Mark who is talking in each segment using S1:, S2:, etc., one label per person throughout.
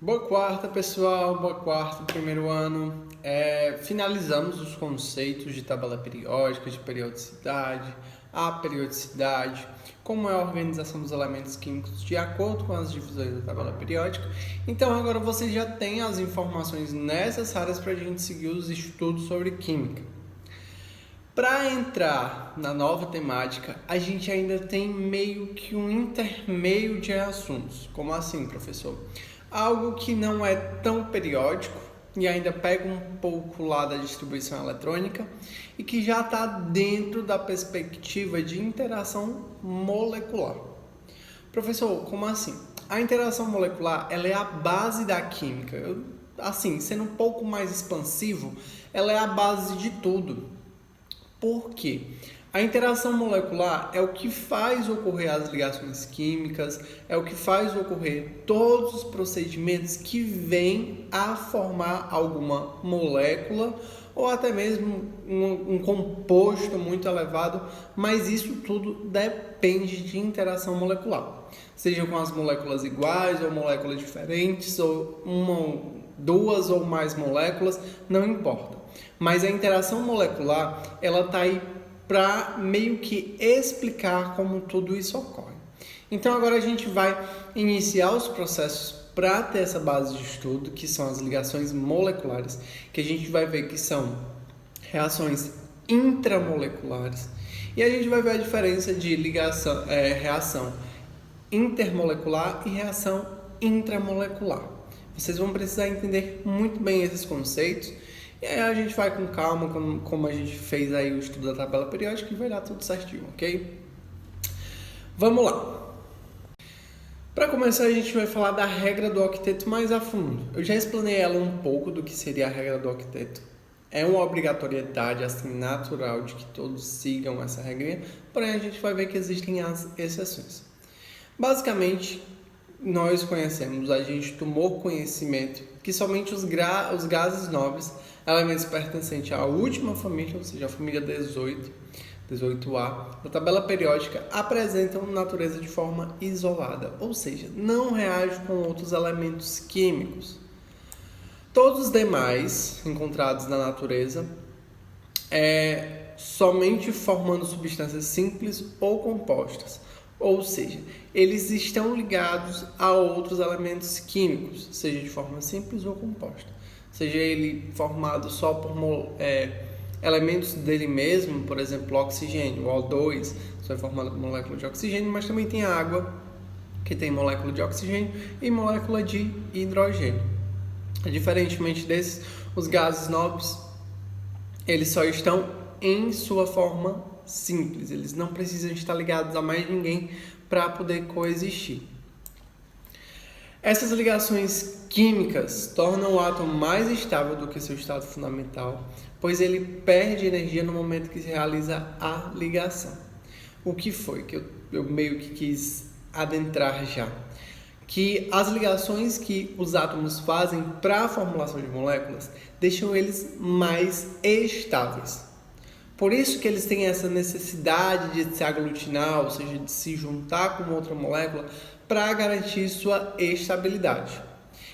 S1: Boa quarta, pessoal. Boa quarta, primeiro ano. Finalizamos os conceitos de tabela periódica, de periodicidade, a periodicidade, como é a organização dos elementos químicos de acordo com as divisões da tabela periódica. Então, agora você já tem as informações necessárias para a gente seguir os estudos sobre química. Para entrar na nova temática, a gente ainda tem meio que um intermeio de assuntos. Como assim, professor? Algo que não é tão periódico e ainda pega um pouco lá da distribuição eletrônica e que já está dentro da perspectiva de interação molecular. Professor, como assim? A interação molecular ela é a base da química. Assim, sendo um pouco mais expansivo, ela é a base de tudo. Por quê? A interação molecular é o que faz ocorrer as ligações químicas, é o que faz ocorrer todos os procedimentos que vêm a formar alguma molécula ou até mesmo um composto muito elevado, mas isso tudo depende de interação molecular. Seja com as moléculas iguais ou moléculas diferentes, ou duas ou mais moléculas, não importa. Mas a interação molecular, ela está aí para meio que explicar como tudo isso ocorre. Então agora a gente vai iniciar os processos para ter essa base de estudo, que são as ligações moleculares, que a gente vai ver que são reações intramoleculares. E a gente vai ver a diferença de reação intermolecular e reação intramolecular. Vocês vão precisar entender muito bem esses conceitos. E aí a gente vai com calma, como a gente fez aí o estudo da tabela periódica, e vai dar tudo certinho, ok? Vamos lá. Para começar, a gente vai falar da regra do octeto mais a fundo. Eu já explanei ela um pouco do que seria a regra do octeto. É uma obrigatoriedade assim, natural de que todos sigam essa regrinha, porém a gente vai ver que existem as exceções. Basicamente, nós conhecemos, a gente tomou conhecimento que somente os gases nobres, elementos pertencentes à última família, ou seja, a família 18A, da tabela periódica, apresentam natureza de forma isolada, ou seja, não reagem com outros elementos químicos. Todos os demais encontrados na natureza, somente formando substâncias simples ou compostas, ou seja, eles estão ligados a outros elementos químicos, seja de forma simples ou composta. Seja ele formado só por elementos dele mesmo, por exemplo, o oxigênio, o O2, só é formado por molécula de oxigênio, mas também tem a água, que tem molécula de oxigênio e molécula de hidrogênio. Diferentemente desses, os gases nobres, eles só estão em sua forma simples, eles não precisam estar ligados a mais ninguém para poder coexistir. Essas ligações químicas tornam o átomo mais estável do que seu estado fundamental, pois ele perde energia no momento que se realiza a ligação. O que foi que eu meio que quis adentrar já? Que as ligações que os átomos fazem para a formulação de moléculas deixam eles mais estáveis. Por isso que eles têm essa necessidade de se aglutinar, ou seja, de se juntar com outra molécula para garantir sua estabilidade.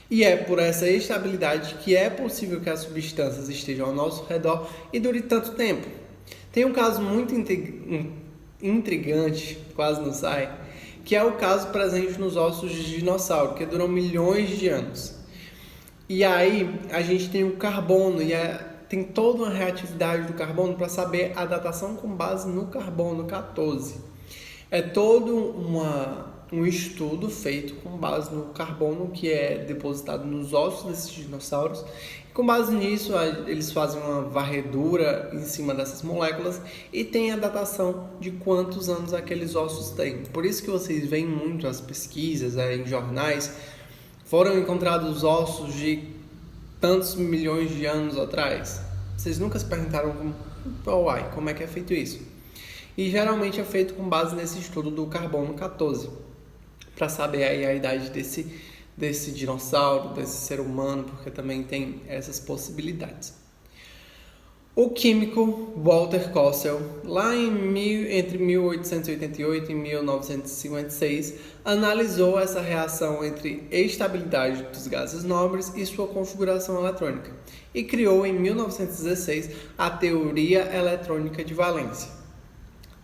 S1: E é por essa estabilidade que é possível que as substâncias estejam ao nosso redor e dure tanto tempo. Tem um caso muito intrigante, quase não sai, que é o caso presente nos ossos de dinossauro, que duram milhões de anos. E aí a gente tem o carbono e tem toda uma reatividade do carbono para saber a datação com base no carbono 14. É todo um estudo feito com base no carbono que é depositado nos ossos desses dinossauros. E com base nisso, eles fazem uma varredura em cima dessas moléculas e tem a datação de quantos anos aqueles ossos têm. Por isso que vocês veem muito as pesquisas em jornais. Foram encontrados ossos de tantos milhões de anos atrás. Vocês nunca se perguntaram como é que é feito isso? E geralmente é feito com base nesse estudo do carbono 14, para saber aí a idade desse dinossauro, desse ser humano, porque também tem essas possibilidades. O químico Walter Kossel, entre 1888 e 1956, analisou essa reação entre estabilidade dos gases nobres e sua configuração eletrônica e criou em 1916 a teoria eletrônica de valência.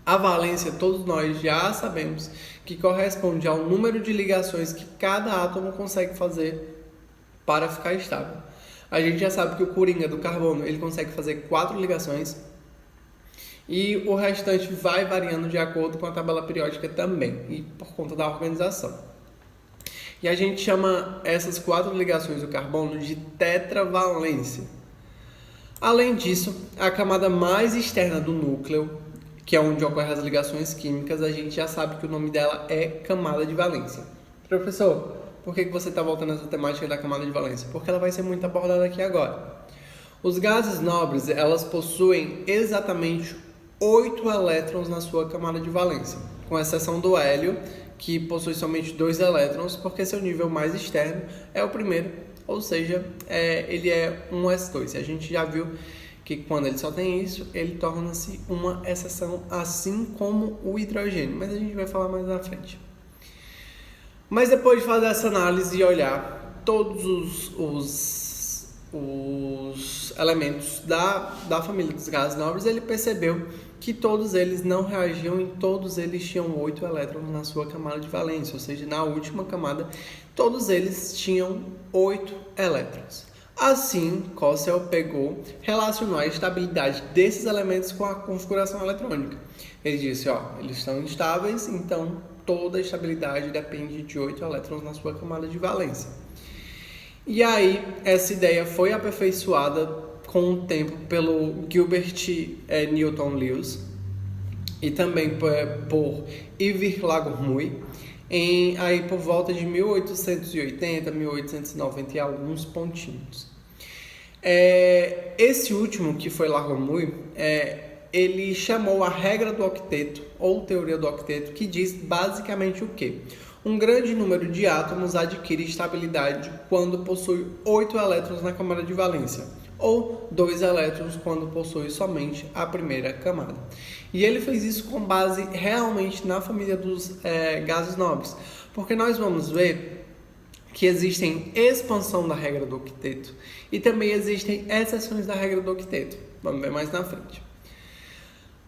S1: A valência, todos nós já sabemos que corresponde ao número de ligações que cada átomo consegue fazer para ficar estável. A gente já sabe que o coringa do carbono ele consegue fazer 4 ligações e o restante vai variando de acordo com a tabela periódica também e por conta da organização. E a gente chama essas 4 ligações do carbono de tetravalência. Além disso, a camada mais externa do núcleo, que é onde ocorrem as ligações químicas, a gente já sabe que o nome dela é camada de valência. Professor, por que você está voltando nessa temática da camada de valência? Porque ela vai ser muito abordada aqui agora. Os gases nobres, elas possuem exatamente 8 elétrons na sua camada de valência, com exceção do hélio, que possui somente 2 elétrons, porque seu nível mais externo é o primeiro, ou seja, ele é um S2. A gente já viu que quando ele só tem isso, ele torna-se uma exceção, assim como o hidrogênio, mas a gente vai falar mais na frente. Mas depois de fazer essa análise e olhar todos os elementos da família dos gases nobres, ele percebeu que todos eles não reagiam e todos eles tinham 8 elétrons na sua camada de valência, ou seja, na última camada, todos eles tinham 8 elétrons. Assim, Kossel relacionou a estabilidade desses elementos com a configuração eletrônica. Ele disse, eles estão instáveis, então toda a estabilidade depende de 8 elétrons na sua camada de valência. E aí, essa ideia foi aperfeiçoada com o tempo pelo Gilbert Newton Lewis e também por Yves Lagrange, aí por volta de 1880, 1890 e alguns pontinhos. Esse último, que foi Lagrange, ele chamou a regra do octeto, ou teoria do octeto, que diz basicamente o quê? Um grande número de átomos adquire estabilidade quando possui 8 elétrons na camada de valência, ou 2 elétrons quando possui somente a primeira camada. E ele fez isso com base realmente na família dos gases nobres, porque nós vamos ver que existem expansão da regra do octeto e também existem exceções da regra do octeto. Vamos ver mais na frente.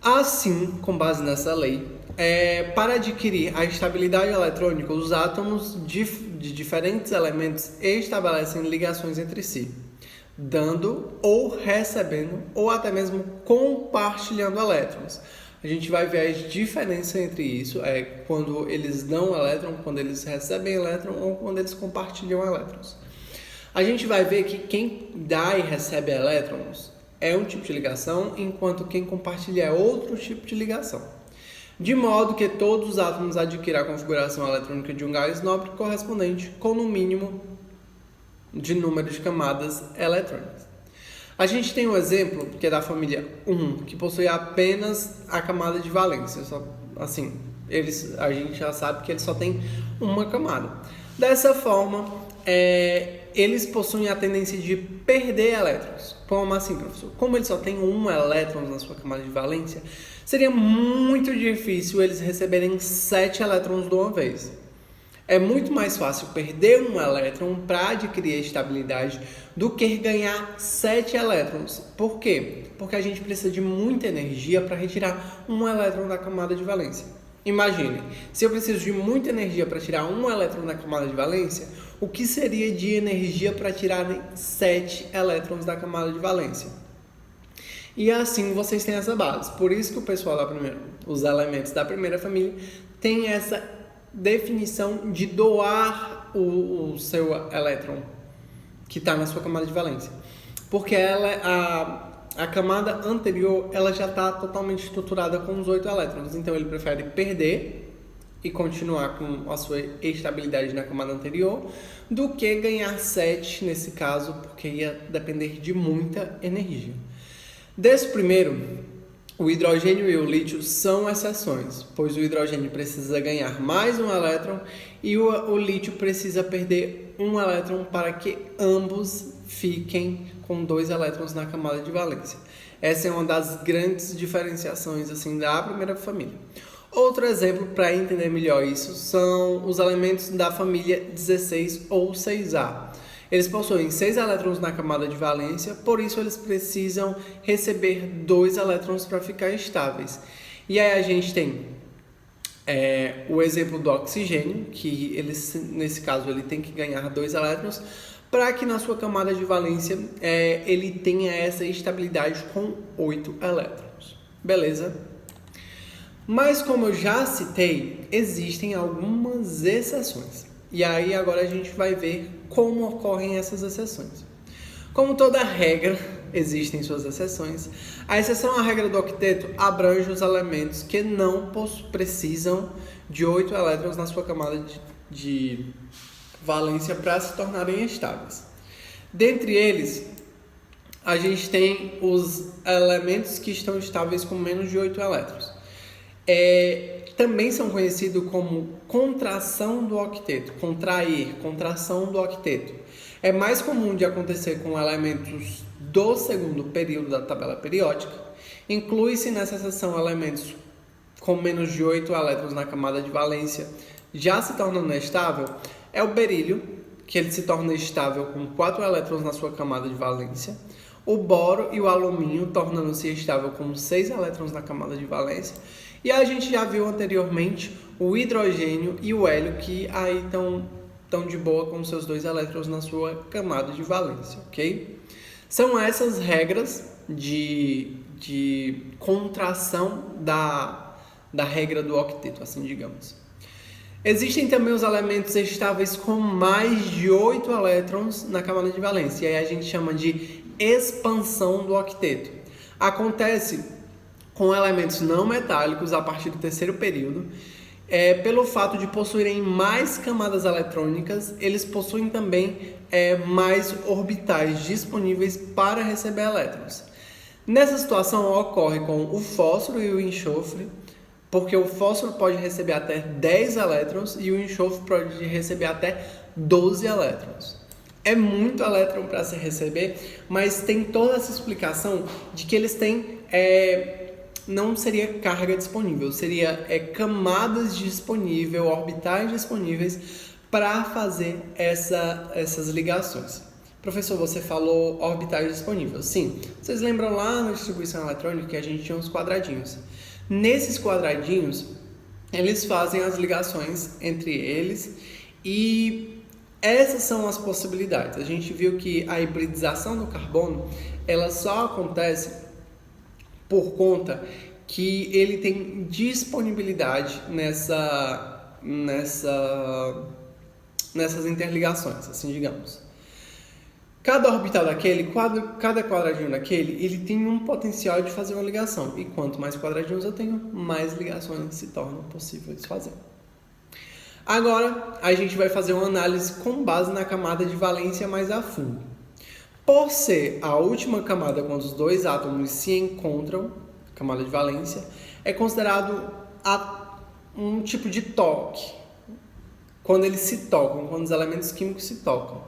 S1: Assim, com base nessa lei, para adquirir a estabilidade eletrônica, os átomos de diferentes elementos estabelecem ligações entre si, dando ou recebendo ou até mesmo compartilhando elétrons. A gente vai ver as diferenças entre isso, quando eles dão elétron, quando eles recebem elétron ou quando eles compartilham elétrons. A gente vai ver que quem dá e recebe elétrons é um tipo de ligação, enquanto quem compartilha é outro tipo de ligação. De modo que todos os átomos adquirem a configuração eletrônica de um gás nobre correspondente com no mínimo de número de camadas eletrônicas. A gente tem um exemplo que é da família 1, que possui apenas a camada de valência. A gente já sabe que ele só tem uma camada. Dessa forma, eles possuem a tendência de perder elétrons. Como assim, professor? Como eles só têm 1 elétron na sua camada de valência, seria muito difícil eles receberem 7 elétrons de uma vez. É muito mais fácil perder 1 elétron para adquirir a estabilidade do que ganhar 7 elétrons. Por quê? Porque a gente precisa de muita energia para retirar 1 elétron da camada de valência. Imagine, se eu preciso de muita energia para tirar 1 elétron da camada de valência, o que seria de energia para tirar 7 elétrons da camada de valência? E assim vocês têm essa base. Por isso que o pessoal os elementos da primeira família, tem essa definição de doar o seu elétron que está na sua camada de valência. Porque a camada anterior ela já está totalmente estruturada com os 8 elétrons. Então ele prefere perder e continuar com a sua estabilidade na camada anterior do que ganhar 7 nesse caso, porque ia depender de muita energia. Desse primeiro, o hidrogênio e o lítio são exceções, pois o hidrogênio precisa ganhar mais 1 elétron e o lítio precisa perder 1 elétron para que ambos fiquem com 2 elétrons na camada de valência. Essa é uma das grandes diferenciações assim da primeira família. Outro exemplo para entender melhor isso são os elementos da família 16 ou 6A. Eles possuem 6 elétrons na camada de valência, por isso eles precisam receber 2 elétrons para ficar estáveis. E aí a gente tem o exemplo do oxigênio, que nesse caso ele tem que ganhar 2 elétrons, para que na sua camada de valência ele tenha essa estabilidade com 8 elétrons. Beleza? Mas como eu já citei, existem algumas exceções. E aí agora a gente vai ver como ocorrem essas exceções. Como toda regra, existem suas exceções. A exceção à regra do octeto abrange os elementos que não precisam de 8 elétrons na sua camada de valência para se tornarem estáveis. Dentre eles, a gente tem os elementos que estão estáveis com menos de 8 elétrons. Também são conhecidos como contração do octeto, contração do octeto. É mais comum de acontecer com elementos do segundo período da tabela periódica. Inclui-se nessa seção elementos com menos de 8 elétrons na camada de valência, já se tornando estável, é o berílio, que ele se torna estável com 4 elétrons na sua camada de valência, o boro e o alumínio tornando-se estável com 6 elétrons na camada de valência, e a gente já viu anteriormente o hidrogênio e o hélio, que aí estão de boa com seus 2 elétrons na sua camada de valência, ok? São essas regras de contração da regra do octeto, assim digamos. Existem também os elementos estáveis com mais de 8 elétrons na camada de valência, e aí a gente chama de expansão do octeto. Acontece com elementos não metálicos a partir do terceiro período, pelo fato de possuírem mais camadas eletrônicas, eles possuem também mais orbitais disponíveis para receber elétrons. Nessa situação ocorre com o fósforo e o enxofre, porque o fósforo pode receber até 10 elétrons e o enxofre pode receber até 12 elétrons. É muito elétron para se receber, mas tem toda essa explicação de que eles têm... não seria carga disponível, seria camadas disponíveis, orbitais disponíveis para fazer essas ligações. Professor, você falou orbitais disponíveis. Sim, vocês lembram lá na distribuição eletrônica que a gente tinha uns quadradinhos. Nesses quadradinhos, eles fazem as ligações entre eles e essas são as possibilidades. A gente viu que a hibridização do carbono, ela só acontece por conta que ele tem disponibilidade nessas interligações, assim digamos. Cada orbital daquele, cada quadradinho daquele, ele tem um potencial de fazer uma ligação. E quanto mais quadradinhos eu tenho, mais ligações se tornam possíveis de fazer. Agora, a gente vai fazer uma análise com base na camada de valência mais a fundo. Por ser a última camada quando os 2 átomos se encontram, camada de valência, é considerado um tipo de toque. Quando eles se tocam, quando os elementos químicos se tocam.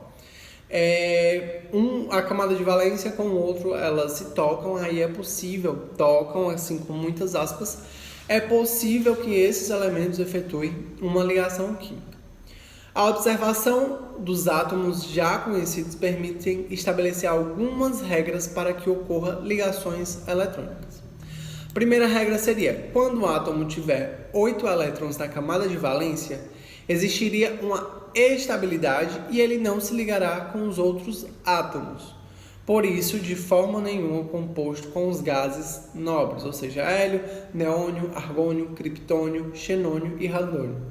S1: A camada de valência com o outro, elas se tocam, aí é possível, tocam assim com muitas aspas, é possível que esses elementos efetuem uma ligação química. A observação dos átomos já conhecidos permite estabelecer algumas regras para que ocorra ligações eletrônicas. A primeira regra seria, quando o átomo tiver 8 elétrons na camada de valência, existiria uma estabilidade e ele não se ligará com os outros átomos. Por isso, de forma nenhuma composto com os gases nobres, ou seja, hélio, neônio, argônio, criptônio, xenônio e radônio.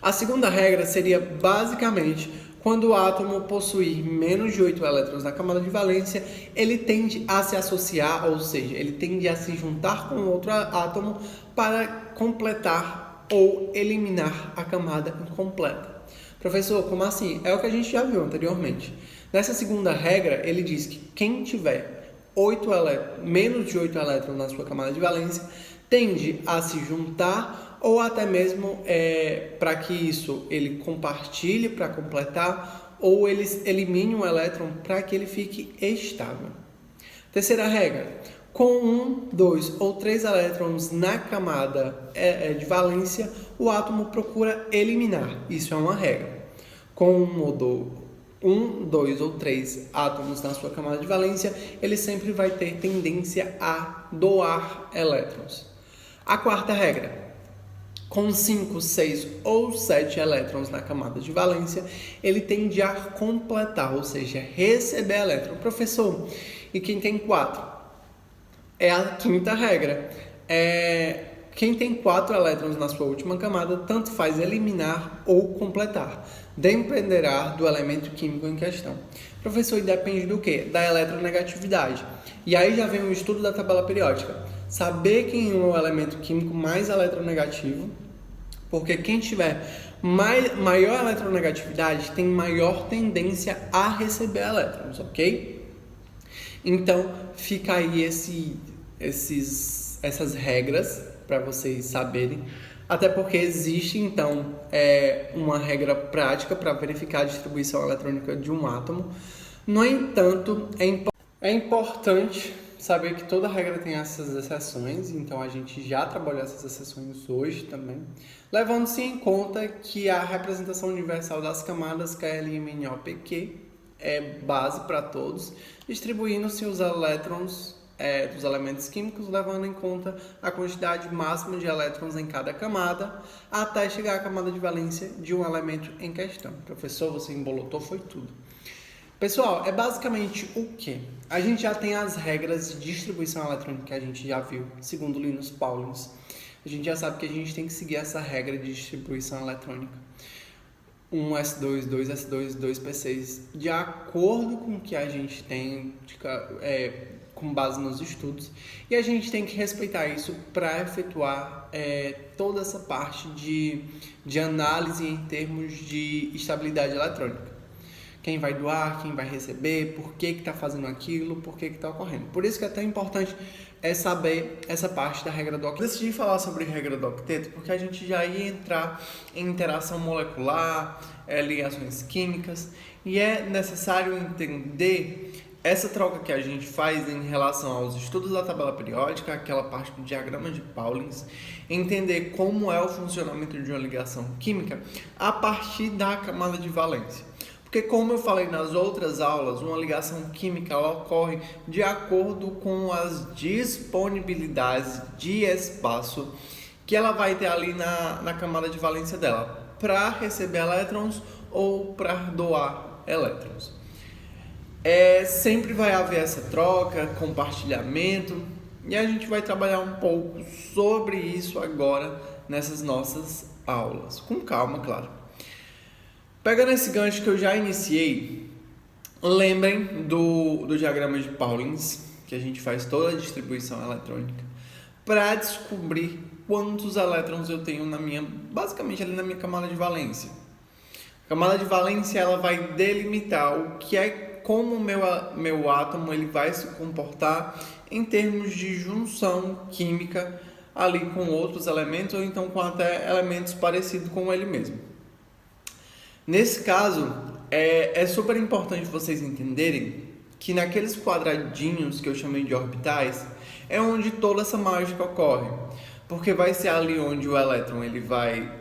S1: A segunda regra seria, basicamente, quando o átomo possuir menos de 8 elétrons na camada de valência, ele tende a se associar, ou seja, ele tende a se juntar com outro átomo para completar ou eliminar a camada incompleta. Professor, como assim? É o que a gente já viu anteriormente. Nessa segunda regra, ele diz que quem tiver menos de 8 elétrons na sua camada de valência tende a se juntar ou até mesmo para que isso ele compartilhe para completar ou ele elimine um elétron para que ele fique estável. Terceira regra, com 1, 2 ou 3 elétrons na camada de valência, o átomo procura eliminar. Isso é uma regra. Com 1, 2 ou 3 átomos na sua camada de valência, ele sempre vai ter tendência a doar elétrons. A quarta regra, com 5, 6 ou 7 elétrons na camada de valência, ele tende a completar, ou seja, receber elétron. Professor, e quem tem 4? É a quinta regra. Quem tem 4 elétrons na sua última camada, tanto faz eliminar ou completar. Dependerá do elemento químico em questão. Professor, e depende do quê? Da eletronegatividade. E aí já vem o estudo da tabela periódica. Saber quem é o elemento químico mais eletronegativo, porque quem tiver maior eletronegatividade tem maior tendência a receber elétrons, ok? Então, fica aí essas regras para vocês saberem, até porque existe, então, uma regra prática para verificar a distribuição eletrônica de um átomo. No entanto, é importante saber que toda regra tem essas exceções, então a gente já trabalhou essas exceções hoje também, levando-se em conta que a representação universal das camadas KLMNOPQ é base para todos, distribuindo-se os elétrons dos elementos químicos, levando em conta a quantidade máxima de elétrons em cada camada, até chegar à camada de valência de um elemento em questão. Professor, você embolotou, foi tudo. Pessoal, é basicamente o quê? A gente já tem as regras de distribuição eletrônica que a gente já viu, segundo Linus Pauling. A gente já sabe que a gente tem que seguir essa regra de distribuição eletrônica. 1s2, 2s2, 2p6, de acordo com o que a gente tem, com base nos estudos, e a gente tem que respeitar isso para efetuar toda essa parte de análise em termos de estabilidade eletrônica. Quem vai doar, quem vai receber, por que está fazendo aquilo, por que está ocorrendo. Por isso que é tão importante saber essa parte da regra do octeto. Eu decidi falar sobre regra do octeto porque a gente já ia entrar em interação molecular, ligações químicas, e é necessário entender essa troca que a gente faz em relação aos estudos da tabela periódica, aquela parte do diagrama de Pauling, entender como é o funcionamento de uma ligação química a partir da camada de valência. Porque, como eu falei nas outras aulas, uma ligação química ela ocorre de acordo com as disponibilidades de espaço que ela vai ter ali na camada de valência dela, para receber elétrons ou para doar elétrons. Sempre vai haver essa troca, compartilhamento, e a gente vai trabalhar um pouco sobre isso agora nessas nossas aulas, com calma, claro. Pegando esse gancho que eu já iniciei, lembrem do diagrama de Pauling, que a gente faz toda a distribuição eletrônica, para descobrir quantos elétrons eu tenho basicamente ali na minha camada de valência. A camada de valência ela vai delimitar o que como o meu átomo ele vai se comportar em termos de junção química ali com outros elementos, ou então com até elementos parecidos com ele mesmo. Nesse caso, é super importante vocês entenderem que naqueles quadradinhos que eu chamei de orbitais, é onde toda essa mágica ocorre. Porque vai ser ali onde o elétron ele vai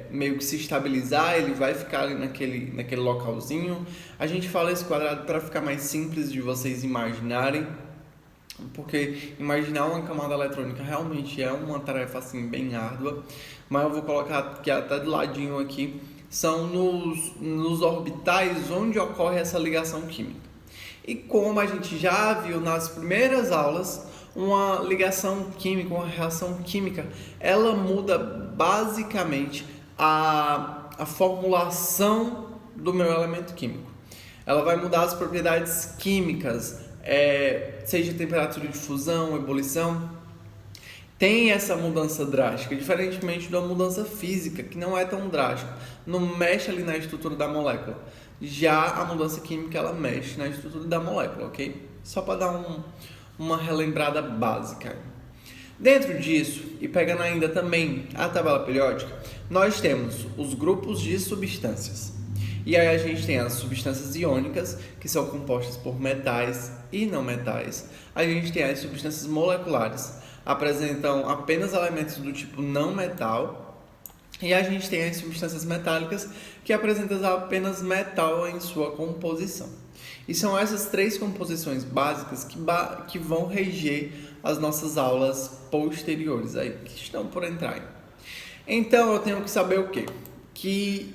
S1: meio que se estabilizar, ele vai ficar ali naquele localzinho. A gente fala esse quadrado para ficar mais simples de vocês imaginarem, porque imaginar uma camada eletrônica realmente é uma tarefa assim bem árdua, mas eu vou colocar aqui até do ladinho aqui. São nos orbitais onde ocorre essa ligação química. E como a gente já viu nas primeiras aulas, uma ligação química, uma reação química, ela muda basicamente a formulação do meu elemento químico. Ela vai mudar as propriedades químicas, seja temperatura de fusão, ebulição. Tem essa mudança drástica, diferentemente da mudança física, que não é tão drástica, não mexe ali na estrutura da molécula. Já a mudança química, ela mexe na estrutura da molécula, ok? Só para dar uma relembrada básica. Dentro disso, e pegando ainda também a tabela periódica, nós temos os grupos de substâncias. E aí a gente tem as substâncias iônicas, que são compostas por metais e não metais. A gente tem as substâncias moleculares, apresentam apenas elementos do tipo não metal. E a gente tem as substâncias metálicas, que apresentam apenas metal em sua composição. E são essas três composições básicas que vão reger as nossas aulas posteriores aí, que estão por entrar. Então eu tenho que saber o quê? Que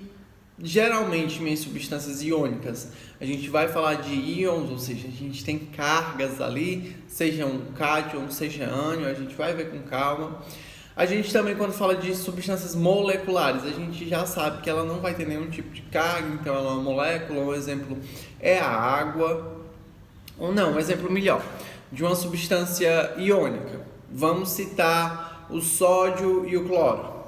S1: geralmente minhas substâncias iônicas, a gente vai falar de íons, ou seja, a gente tem cargas ali, seja um cátion, seja ânion, a gente vai ver com calma. A gente também, quando fala de substâncias moleculares, a gente já sabe que ela não vai ter nenhum tipo de carga, então ela é uma molécula. Um exemplo é a água, ou não, um exemplo melhor, de uma substância iônica. Vamos citar o sódio e o cloro.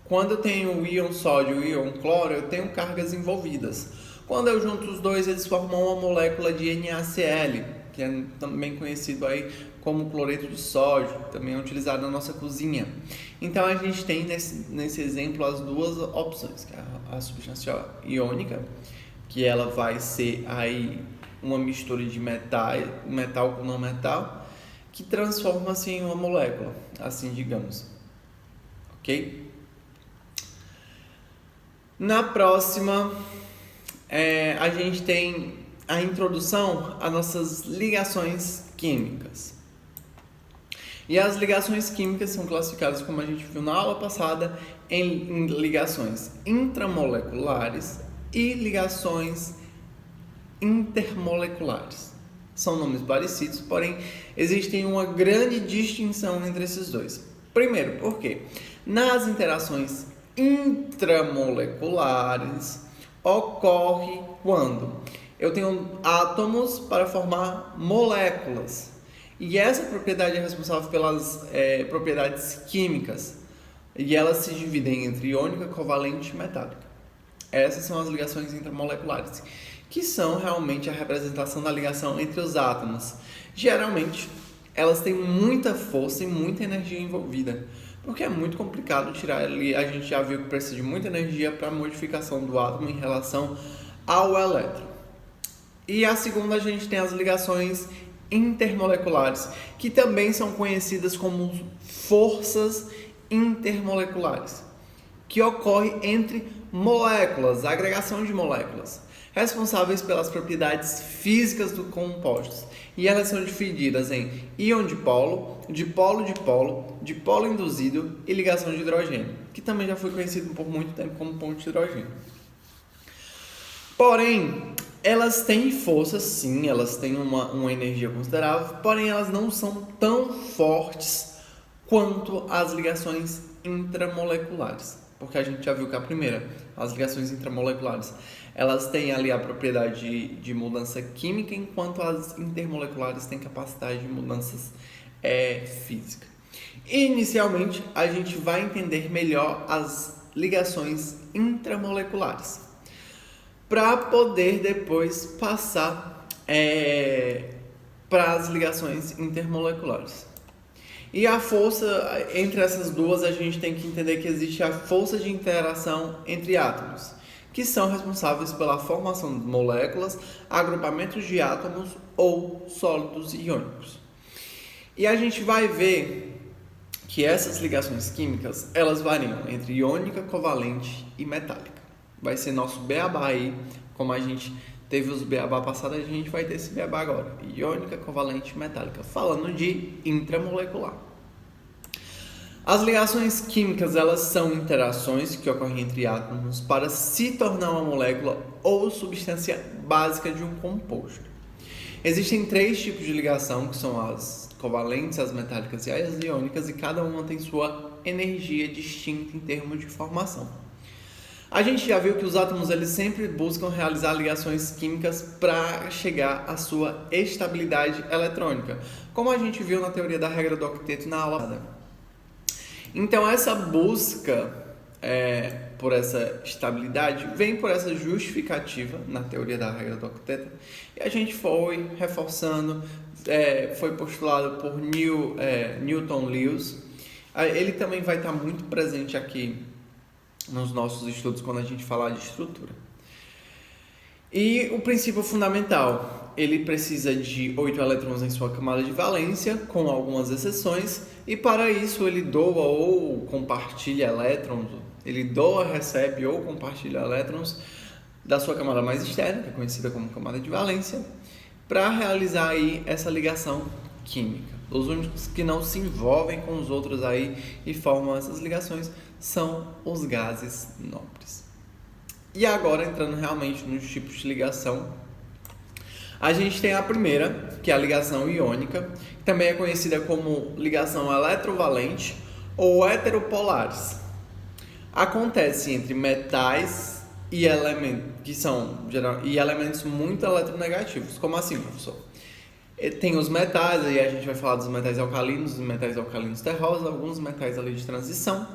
S1: Quando eu tenho o íon sódio e o íon cloro, eu tenho cargas envolvidas. Quando eu junto os dois, eles formam uma molécula de NaCl, que é também conhecido aí como cloreto de sódio, também é utilizado na nossa cozinha. Então a gente tem nesse exemplo as duas opções, que é a substância iônica, que ela vai ser aí uma mistura de metal com não metal, que transforma-se em uma molécula, assim digamos. Ok? Na próxima, a gente tem a introdução às nossas ligações químicas. E as ligações químicas são classificadas, como a gente viu na aula passada, em ligações intramoleculares e ligações intermoleculares. São nomes parecidos, porém existe uma grande distinção entre esses dois. Primeiro, por quê? Nas interações intramoleculares ocorre quando eu tenho átomos para formar moléculas. E essa propriedade é responsável pelas propriedades químicas. E elas se dividem entre iônica, covalente e metálica. Essas são as ligações intramoleculares, que são realmente a representação da ligação entre os átomos. Geralmente, elas têm muita força e muita energia envolvida, porque é muito complicado tirar ali. A gente já viu que precisa de muita energia para a modificação do átomo em relação ao elétron. E a segunda, a gente tem as ligações intermoleculares, que também são conhecidas como forças intermoleculares, que ocorre entre moléculas, a agregação de moléculas, responsáveis pelas propriedades físicas dos compostos. E elas são divididas em íon dipolo, dipolo-dipolo, dipolo induzido e ligação de hidrogênio, que também já foi conhecido por muito tempo como ponte de hidrogênio. Porém, elas têm força, sim, elas têm uma energia considerável, porém elas não são tão fortes quanto as ligações intramoleculares. Porque a gente já viu que a primeira, as ligações intramoleculares, elas têm ali a propriedade de mudança química, enquanto as intermoleculares têm capacidade de mudanças física. Inicialmente, a gente vai entender melhor as ligações intramoleculares, para poder depois passar para as ligações intermoleculares. E a força entre essas duas, a gente tem que entender que existe a força de interação entre átomos, que são responsáveis pela formação de moléculas, agrupamentos de átomos ou sólidos iônicos. E a gente vai ver que essas ligações químicas, elas variam entre iônica, covalente e metálica. Vai ser nosso beabá aí, como a gente teve os beabá passados, a gente vai ter esse beabá agora. Iônica, covalente e metálica, falando de intramolecular. As ligações químicas, elas são interações que ocorrem entre átomos para se tornar uma molécula ou substância básica de um composto. Existem três tipos de ligação, que são as covalentes, as metálicas e as iônicas, e cada uma tem sua energia distinta em termos de formação. A gente já viu que os átomos eles sempre buscam realizar ligações químicas para chegar à sua estabilidade eletrônica, como a gente viu na teoria da regra do octeto na aula passada. Então essa busca por essa estabilidade vem por essa justificativa na teoria da regra do octeto, e a gente foi reforçando, foi postulado por Newton-Lewis. Ele também vai estar muito presente aqui nos nossos estudos quando a gente falar de estrutura. E o princípio fundamental, ele precisa de 8 elétrons em sua camada de valência, com algumas exceções, e para isso ele doa ou compartilha elétrons, ele doa, recebe ou compartilha elétrons da sua camada mais externa, que é conhecida como camada de valência, para realizar aí essa ligação química. Os únicos que não se envolvem com os outros aí e formam essas ligações são os gases nobres. E agora, entrando realmente nos tipos de ligação, a gente tem a primeira, que é a ligação iônica, que também é conhecida como ligação eletrovalente ou heteropolares. Acontece entre metais e elementos muito eletronegativos. Como assim, professor? Tem os metais, aí a gente vai falar dos metais alcalinos, dos metais alcalinos terrosos, alguns metais ali de transição,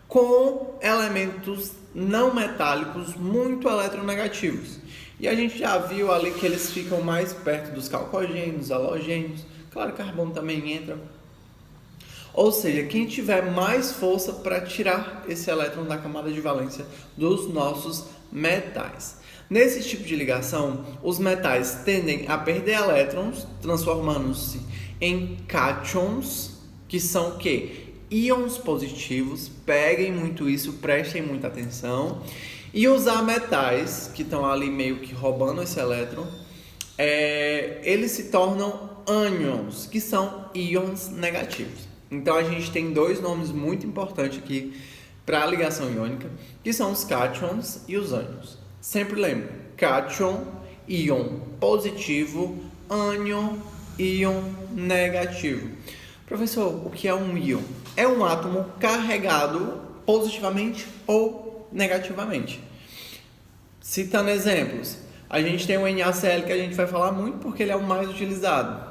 S1: com elementos não metálicos muito eletronegativos. E a gente já viu ali que eles ficam mais perto dos calcogênios, halogênios, claro, carbono também entra. Ou seja, quem tiver mais força para tirar esse elétron da camada de valência dos nossos metais. Nesse tipo de ligação, os metais tendem a perder elétrons, transformando-se em cátions, que são o quê? Íons positivos. Peguem muito isso, prestem muita atenção. E os ametais, que estão ali meio que roubando esse elétron, eles se tornam ânions, que são íons negativos. Então a gente tem dois nomes muito importantes aqui para a ligação iônica, que são os cátions e os ânions. Sempre lembre, cátion, íon positivo, ânion, íon negativo. Professor, o que é um íon? É um átomo carregado positivamente ou negativamente. Citando exemplos, a gente tem o NaCl, que a gente vai falar muito porque ele é o mais utilizado.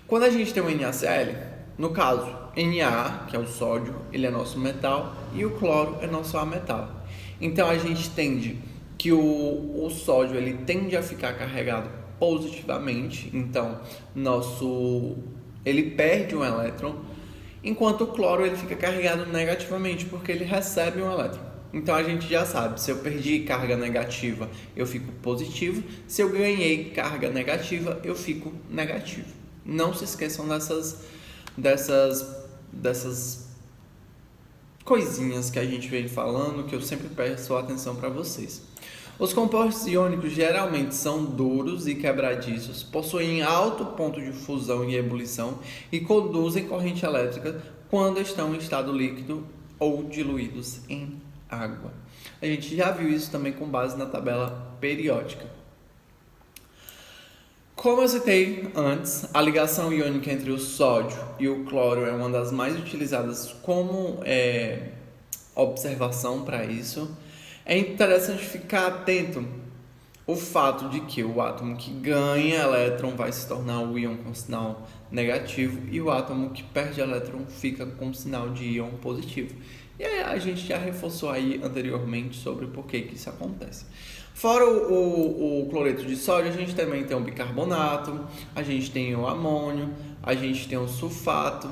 S1: Quando a gente tem o NaCl, no caso, Na, que é o sódio, ele é nosso metal, e o cloro é nosso ametal. Então a gente tende que o sódio ele tende a ficar carregado positivamente, então ele perde um elétron, enquanto o cloro ele fica carregado negativamente, porque ele recebe um elétron. Então a gente já sabe, se eu perdi carga negativa, eu fico positivo, se eu ganhei carga negativa, eu fico negativo. Não se esqueçam dessas coisinhas que a gente vem falando, que eu sempre peço atenção para vocês. Os compostos iônicos geralmente são duros e quebradiços, possuem alto ponto de fusão e ebulição e conduzem corrente elétrica quando estão em estado líquido ou diluídos em água. A gente já viu isso também com base na tabela periódica. Como eu citei antes, a ligação iônica entre o sódio e o cloro é uma das mais utilizadas como observação para isso. É interessante ficar atento ao fato de que o átomo que ganha elétron vai se tornar o íon com sinal negativo e o átomo que perde elétron fica com sinal de íon positivo. E aí a gente já reforçou aí anteriormente sobre o porquê que isso acontece. Fora o cloreto de sódio, a gente também tem o bicarbonato, a gente tem o amônio, a gente tem o sulfato,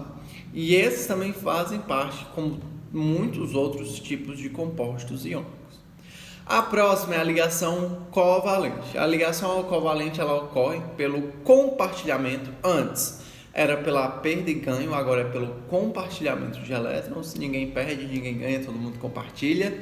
S1: e esses também fazem parte, como muitos outros tipos de compostos iônicos. A próxima é a ligação covalente. A ligação covalente ela ocorre pelo compartilhamento. Antes era pela perda e ganho, agora é pelo compartilhamento de elétrons. Ninguém perde, ninguém ganha, todo mundo compartilha.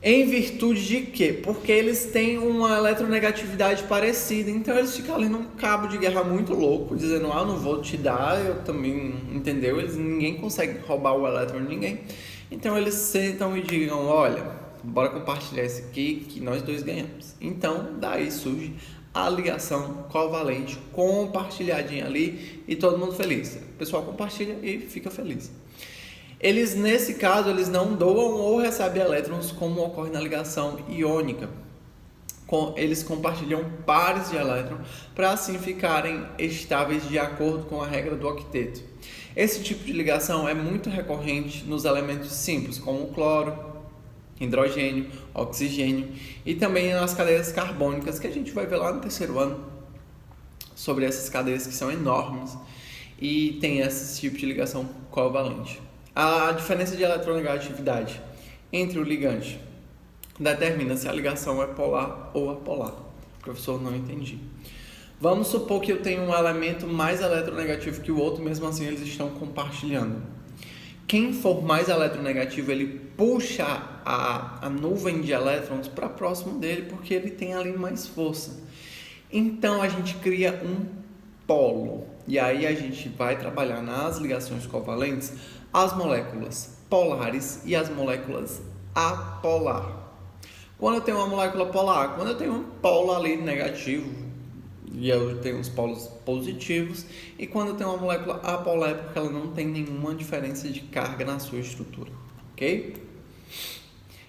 S1: Em virtude de quê? Porque eles têm uma eletronegatividade parecida, então eles ficam ali num cabo de guerra muito louco, dizendo, não vou te dar, eu também, entendeu? Ninguém consegue roubar o elétron de ninguém. Então eles sentam e digam, olha, bora compartilhar esse aqui que nós dois ganhamos. Então daí surge a ligação covalente, compartilhadinha ali e todo mundo feliz. O pessoal compartilha e fica feliz. Eles, nesse caso, eles não doam ou recebem elétrons como ocorre na ligação iônica. Eles compartilham pares de elétrons para assim ficarem estáveis de acordo com a regra do octeto. Esse tipo de ligação é muito recorrente nos elementos simples, como o cloro, hidrogênio, oxigênio e também nas cadeias carbônicas, que a gente vai ver lá no terceiro ano, sobre essas cadeias que são enormes e tem esse tipo de ligação covalente. A diferença de eletronegatividade entre o ligante determina se a ligação é polar ou apolar. Professor, não entendi. Vamos supor que eu tenho um elemento mais eletronegativo que o outro, mesmo assim eles estão compartilhando. Quem for mais eletronegativo, ele puxa a nuvem de elétrons para próximo dele, porque ele tem ali mais força. Então a gente cria um polo. E aí a gente vai trabalhar nas ligações covalentes as moléculas polares e as moléculas apolar. Quando eu tenho uma molécula polar, quando eu tenho um polo ali negativo, e eu tenho os polos positivos, e quando eu tenho uma molécula apolar é porque ela não tem nenhuma diferença de carga na sua estrutura, ok?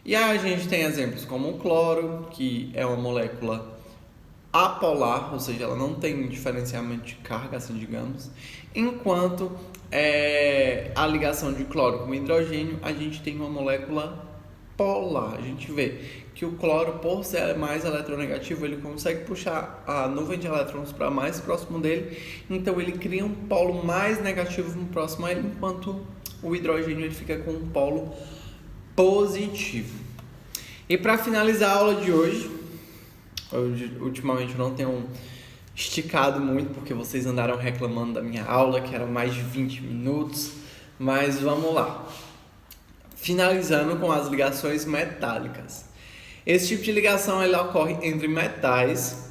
S1: E aí a gente tem exemplos como o cloro, que é uma molécula apolar, ou seja, ela não tem diferenciamento de carga, assim digamos, enquanto a ligação de cloro com hidrogênio, a gente tem uma molécula polar. A gente vê que o cloro, por ser mais eletronegativo, ele consegue puxar a nuvem de elétrons para mais próximo dele, então ele cria um polo mais negativo próximo a ele, enquanto o hidrogênio ele fica com um polo positivo. E para finalizar a aula de hoje, ultimamente eu não tenho esticado muito, porque vocês andaram reclamando da minha aula, que era mais de 20 minutos, mas vamos lá. Finalizando com as ligações metálicas. Esse tipo de ligação ele ocorre entre metais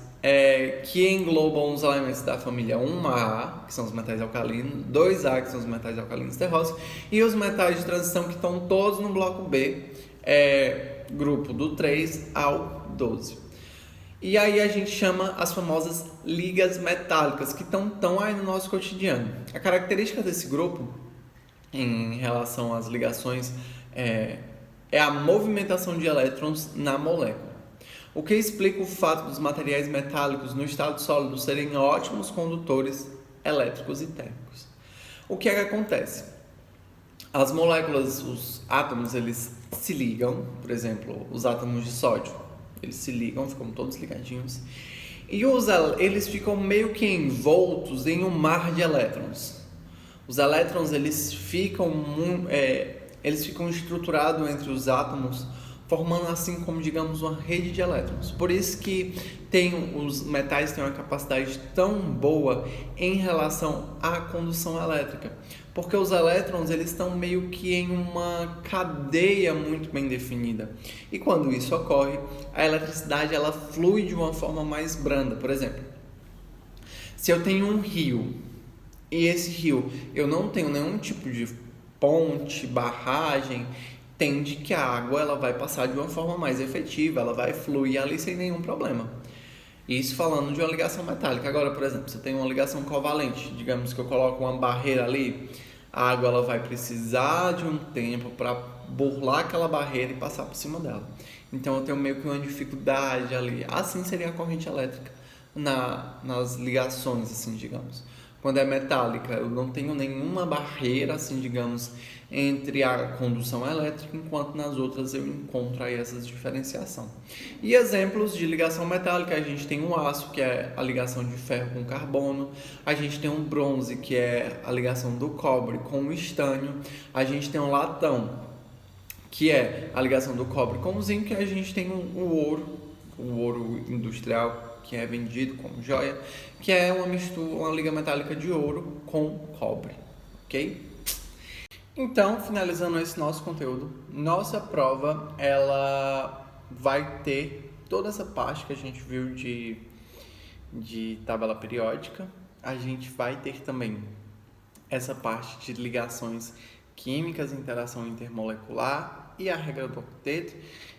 S1: que englobam os elementos da família 1A, que são os metais alcalinos, 2A, que são os metais alcalinos terrosos, e os metais de transição que estão todos no bloco B, grupo do 3 ao 12. E aí a gente chama as famosas ligas metálicas, que estão aí no nosso cotidiano. A característica desse grupo, em relação às ligações, é a movimentação de elétrons na molécula. O que explica o fato dos materiais metálicos no estado sólido serem ótimos condutores elétricos e térmicos. O que é que acontece? As moléculas, os átomos, eles se ligam, por exemplo, os átomos de sódio, eles se ligam, ficam todos ligadinhos, e eles ficam meio que envoltos em um mar de elétrons. Os elétrons, eles ficam estruturados entre os átomos, formando assim como, digamos, uma rede de elétrons. Por isso que os metais têm uma capacidade tão boa em relação à condução elétrica, porque os elétrons eles estão meio que em uma cadeia muito bem definida. E quando isso ocorre, a eletricidade ela flui de uma forma mais branda. Por exemplo, se eu tenho um rio e esse rio eu não tenho nenhum tipo de ponte, barragem, tende que a água ela vai passar de uma forma mais efetiva, ela vai fluir ali sem nenhum problema. Isso falando de uma ligação metálica. Agora, por exemplo, você tem uma ligação covalente, digamos que eu coloco uma barreira ali, a água ela vai precisar de um tempo para burlar aquela barreira e passar por cima dela. Então eu tenho meio que uma dificuldade ali. Assim seria a corrente elétrica nas ligações, assim, digamos. Quando é metálica, eu não tenho nenhuma barreira, assim, digamos, entre a condução elétrica, enquanto nas outras eu encontro aí essas diferenciação. E exemplos de ligação metálica, a gente tem um aço, que é a ligação de ferro com carbono, a gente tem um bronze, que é a ligação do cobre com o estânio, a gente tem um latão, que é a ligação do cobre com o zinco, e a gente tem o ouro industrial, que é vendido como joia, que é uma liga metálica de ouro com cobre, ok? Então, finalizando esse nosso conteúdo, nossa prova, ela vai ter toda essa parte que a gente viu de tabela periódica, a gente vai ter também essa parte de ligações químicas, interação intermolecular e a regra do octeto,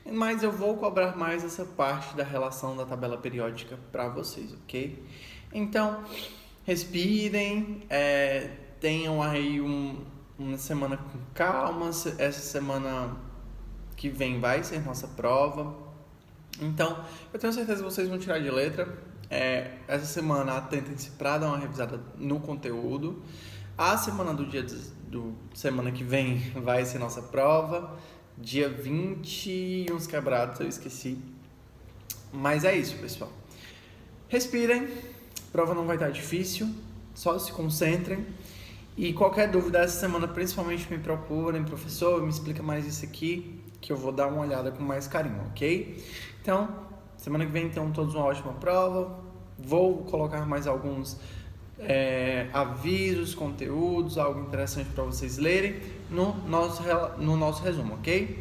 S1: mas eu vou cobrar mais essa parte da relação da tabela periódica para vocês, ok? Então, respirem, tenham aí uma semana com calma. Essa semana que vem vai ser nossa prova, então eu tenho certeza que vocês vão tirar de letra. Essa semana atentem-se para dar uma revisada no conteúdo. A semana semana que vem vai ser nossa prova, dia 20 e uns quebrados, eu esqueci. Mas é isso, pessoal. Respirem, a prova não vai estar difícil, só se concentrem. E qualquer dúvida essa semana, principalmente me procurem, professor, me explica mais isso aqui. que eu vou dar uma olhada com mais carinho, ok? Então, semana que vem, então, todos uma ótima prova. Vou colocar mais alguns avisos, conteúdos, algo interessante para vocês lerem no nosso resumo, ok?